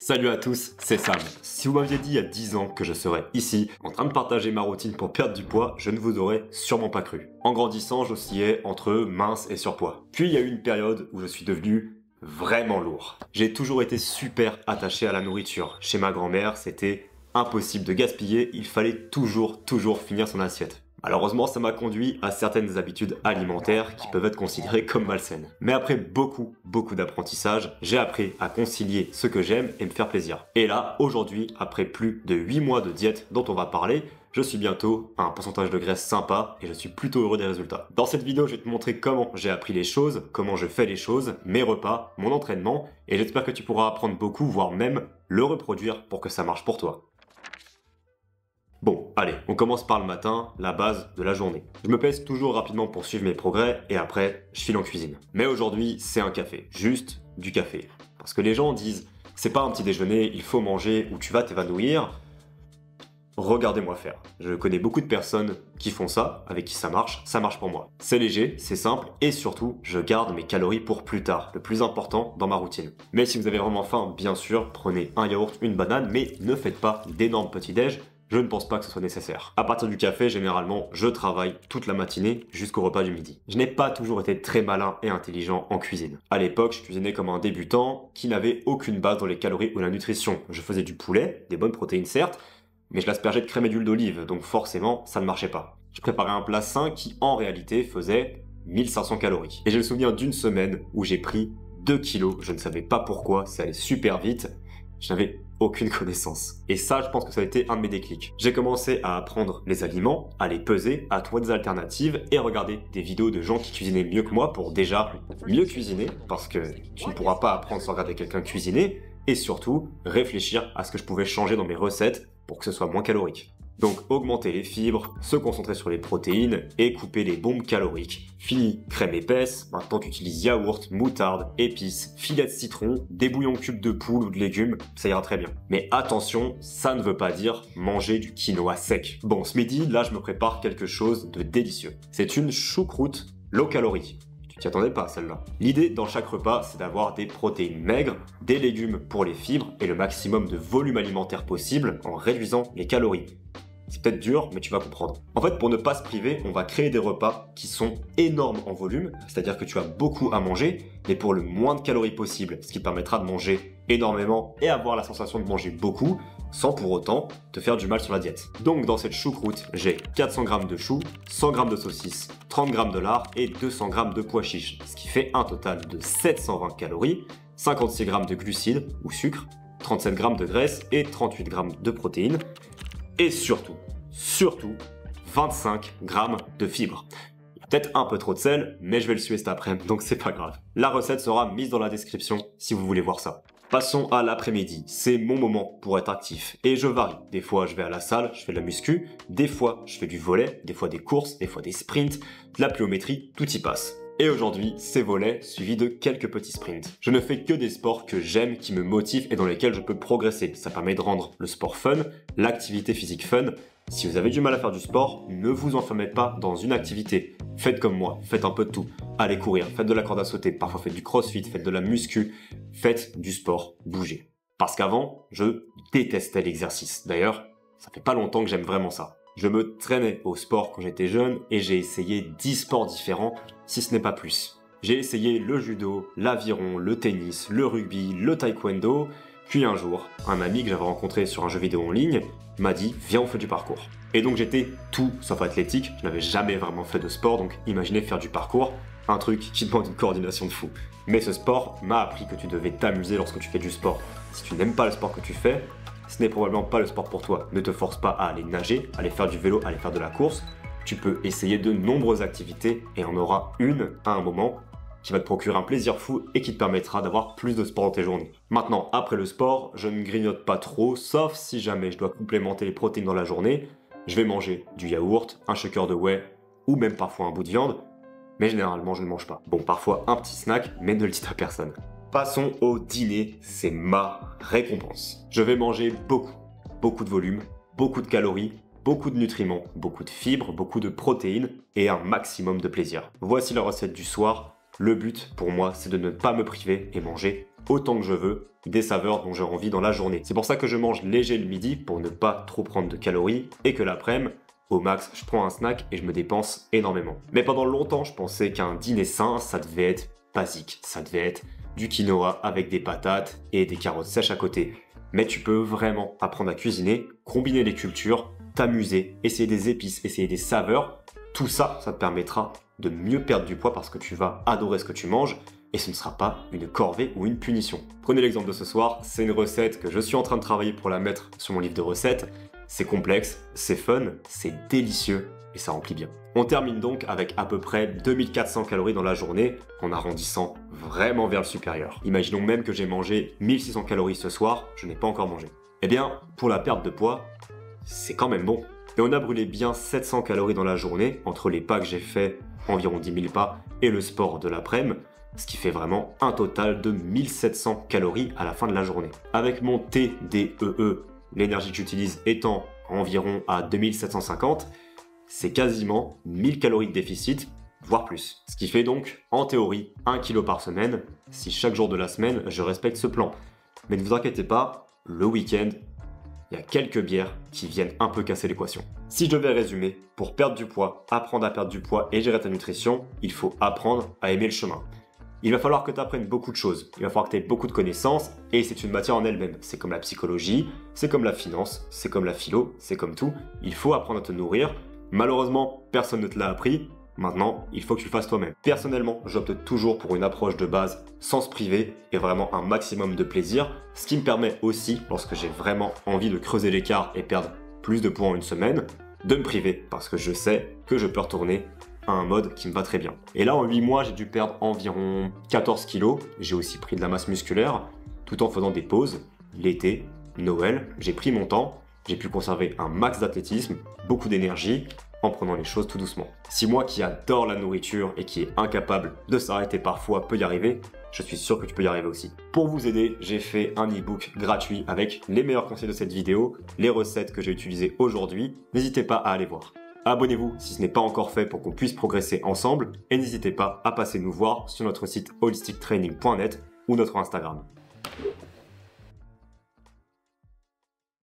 Salut à tous, c'est Sam. Si vous m'aviez dit il y a 10 ans que je serais ici, en train de partager ma routine pour perdre du poids, je ne vous aurais sûrement pas cru. En grandissant, j'oscillais entre mince et surpoids. Puis il y a eu une période où je suis devenu vraiment lourd. J'ai toujours été super attaché à la nourriture. Chez ma grand-mère, c'était impossible de gaspiller, il fallait toujours finir son assiette. Malheureusement, ça m'a conduit à certaines habitudes alimentaires qui peuvent être considérées comme malsaines. Mais après beaucoup d'apprentissage, j'ai appris à concilier ce que j'aime et me faire plaisir. Et là, aujourd'hui, après plus de 8 mois de diète dont on va parler, je suis bientôt à un pourcentage de graisse sympa et je suis plutôt heureux des résultats. Dans cette vidéo, je vais te montrer comment j'ai appris les choses, comment je fais les choses, mes repas, mon entraînement, et j'espère que tu pourras apprendre beaucoup, voire même le reproduire pour que ça marche pour toi. Bon, allez, on commence par le matin, la base de la journée. Je me pèse toujours rapidement pour suivre mes progrès et après, je file en cuisine. Mais aujourd'hui, c'est un café, juste du café. Parce que les gens disent, c'est pas un petit déjeuner, il faut manger ou tu vas t'évanouir. Regardez-moi faire. Je connais beaucoup de personnes qui font ça, avec qui ça marche pour moi. C'est léger, c'est simple et surtout, je garde mes calories pour plus tard, le plus important dans ma routine. Mais si vous avez vraiment faim, bien sûr, prenez un yaourt, une banane, mais ne faites pas d'énormes petits-déj. Je ne pense pas que ce soit nécessaire. À partir du café, généralement, je travaille toute la matinée jusqu'au repas du midi. Je n'ai pas toujours été très malin et intelligent en cuisine. À l'époque, je cuisinais comme un débutant qui n'avait aucune base dans les calories ou la nutrition. Je faisais du poulet, des bonnes protéines certes, mais je l'aspergeais de crème et d'huile d'olive, donc forcément, ça ne marchait pas. Je préparais un plat sain qui, en réalité, faisait 1500 calories. Et j'ai le souvenir d'une semaine où j'ai pris 2 kilos, je ne savais pas pourquoi, ça allait super vite. Je n'avais aucune connaissance. Et ça, je pense que ça a été un de mes déclics. J'ai commencé à apprendre les aliments, à les peser, à trouver des alternatives et à regarder des vidéos de gens qui cuisinaient mieux que moi pour déjà mieux cuisiner, parce que tu ne pourras pas apprendre sans regarder quelqu'un cuisiner, et surtout réfléchir à ce que je pouvais changer dans mes recettes pour que ce soit moins calorique. Donc augmenter les fibres, se concentrer sur les protéines et couper les bombes caloriques. Fini crème épaisse, maintenant tu utilises yaourt, moutarde, épices, filet de citron, des bouillons cubes de poule ou de légumes, ça ira très bien. Mais attention, ça ne veut pas dire manger du quinoa sec. Bon, ce midi, là je me prépare quelque chose de délicieux. C'est une choucroute low calorie. Tu t'y attendais pas celle-là. L'idée dans chaque repas, c'est d'avoir des protéines maigres, des légumes pour les fibres et le maximum de volume alimentaire possible en réduisant les calories. C'est peut-être dur, mais tu vas comprendre. En fait, pour ne pas se priver, on va créer des repas qui sont énormes en volume, c'est-à-dire que tu as beaucoup à manger, mais pour le moins de calories possible, ce qui te permettra de manger énormément et avoir la sensation de manger beaucoup, sans pour autant te faire du mal sur la diète. Donc dans cette choucroute, j'ai 400 g de choux, 100 g de saucisses, 30 g de lard et 200 g de pois chiches, ce qui fait un total de 720 calories, 56 g de glucides ou sucre, 37 g de graisse et 38 g de protéines. Et surtout, 25 grammes de fibres. Il y a peut-être un peu trop de sel, mais je vais le suer cet après-midi, donc c'est pas grave. La recette sera mise dans la description si vous voulez voir ça. Passons à l'après-midi, c'est mon moment pour être actif. Et je varie, des fois je vais à la salle, je fais de la muscu, des fois je fais du volley, des fois des courses, des fois des sprints, de la pliométrie, tout y passe. Et aujourd'hui, c'est volley suivi de quelques petits sprints. Je ne fais que des sports que j'aime, qui me motivent et dans lesquels je peux progresser. Ça permet de rendre le sport fun, l'activité physique fun. Si vous avez du mal à faire du sport, ne vous enfermez pas dans une activité. Faites comme moi, faites un peu de tout. Allez courir, faites de la corde à sauter, parfois faites du crossfit, faites de la muscu, faites du sport, bougez. Parce qu'avant, je détestais l'exercice. D'ailleurs, ça fait pas longtemps que j'aime vraiment ça. Je me traînais au sport quand j'étais jeune et j'ai essayé 10 sports différents, si ce n'est pas plus. J'ai essayé le judo, l'aviron, le tennis, le rugby, le taekwondo, puis un jour, un ami que j'avais rencontré sur un jeu vidéo en ligne m'a dit « Viens, on fait du parcours ». Et donc j'étais tout sauf athlétique, je n'avais jamais vraiment fait de sport, donc imaginez faire du parcours, un truc qui demande une coordination de fou. Mais ce sport m'a appris que tu devais t'amuser lorsque tu fais du sport. Si tu n'aimes pas le sport que tu fais, ce n'est probablement pas le sport pour toi. Ne te force pas à aller nager, à aller faire du vélo, à aller faire de la course. Tu peux essayer de nombreuses activités et en aura une à un moment qui va te procurer un plaisir fou et qui te permettra d'avoir plus de sport dans tes journées. Maintenant, après le sport, je ne grignote pas trop, sauf si jamais je dois complémenter les protéines dans la journée. Je vais manger du yaourt, un shaker de whey ou même parfois un bout de viande, mais généralement je ne mange pas. Bon, parfois un petit snack, mais ne le dites à personne. Passons au dîner, c'est ma récompense. Je vais manger beaucoup de volume, beaucoup de calories, beaucoup de nutriments, beaucoup de fibres, beaucoup de protéines et un maximum de plaisir. Voici la recette du soir. Le but pour moi, c'est de ne pas me priver et manger autant que je veux des saveurs dont j'ai envie dans la journée. C'est pour ça que je mange léger le midi pour ne pas trop prendre de calories et que l'après-midi, au max, je prends un snack et je me dépense énormément. Mais pendant longtemps, je pensais qu'un dîner sain, ça devait être basique. Ça devait être du quinoa avec des patates et des carottes sèches à côté. Mais tu peux vraiment apprendre à cuisiner, combiner les cultures, t'amuser, essayer des épices, essayer des saveurs. Tout ça, ça te permettra de mieux perdre du poids parce que tu vas adorer ce que tu manges et ce ne sera pas une corvée ou une punition. Prenez l'exemple de ce soir, c'est une recette que je suis en train de travailler pour la mettre sur mon livre de recettes. C'est complexe, c'est fun, c'est délicieux et ça remplit bien. On termine donc avec à peu près 2400 calories dans la journée en arrondissant vraiment vers le supérieur. Imaginons même que j'ai mangé 1600 calories ce soir, je n'ai pas encore mangé. Eh bien, pour la perte de poids, c'est quand même bon. Et on a brûlé bien 700 calories dans la journée entre les pas que j'ai fait, environ 10 000 pas, et le sport de l'après-midi, ce qui fait vraiment un total de 1700 calories à la fin de la journée. Avec mon TDEE, l'énergie que j'utilise étant environ à 2750, c'est quasiment 1000 calories de déficit, voire plus. Ce qui fait donc, en théorie, 1 kg par semaine, si chaque jour de la semaine, je respecte ce plan. Mais ne vous inquiétez pas, le week-end, il y a quelques bières qui viennent un peu casser l'équation. Si je devais résumer, pour perdre du poids, apprendre à perdre du poids et gérer ta nutrition, il faut apprendre à aimer le chemin. Il va falloir que tu apprennes beaucoup de choses, il va falloir que tu aies beaucoup de connaissances, et c'est une matière en elle-même. C'est comme la psychologie, c'est comme la finance, c'est comme la philo, c'est comme tout. Il faut apprendre à te nourrir. Malheureusement, personne ne te l'a appris. Maintenant, il faut que tu le fasses toi-même. Personnellement, j'opte toujours pour une approche de base sans se priver et vraiment un maximum de plaisir, ce qui me permet aussi, lorsque j'ai vraiment envie de creuser l'écart et perdre plus de poids en une semaine, de me priver parce que je sais que je peux retourner à un mode qui me va très bien. Et là, en 8 mois, j'ai dû perdre environ 14 kilos. J'ai aussi pris de la masse musculaire tout en faisant des pauses. L'été, Noël, j'ai pris mon temps, j'ai pu conserver un max d'athlétisme, beaucoup d'énergie, en prenant les choses tout doucement. Si moi qui adore la nourriture et qui est incapable de s'arrêter parfois peut y arriver, je suis sûr que tu peux y arriver aussi. Pour vous aider, j'ai fait un e-book gratuit avec les meilleurs conseils de cette vidéo, les recettes que j'ai utilisées aujourd'hui. N'hésitez pas à aller voir. Abonnez-vous si ce n'est pas encore fait pour qu'on puisse progresser ensemble et n'hésitez pas à passer nous voir sur notre site holistictraining.net ou notre Instagram.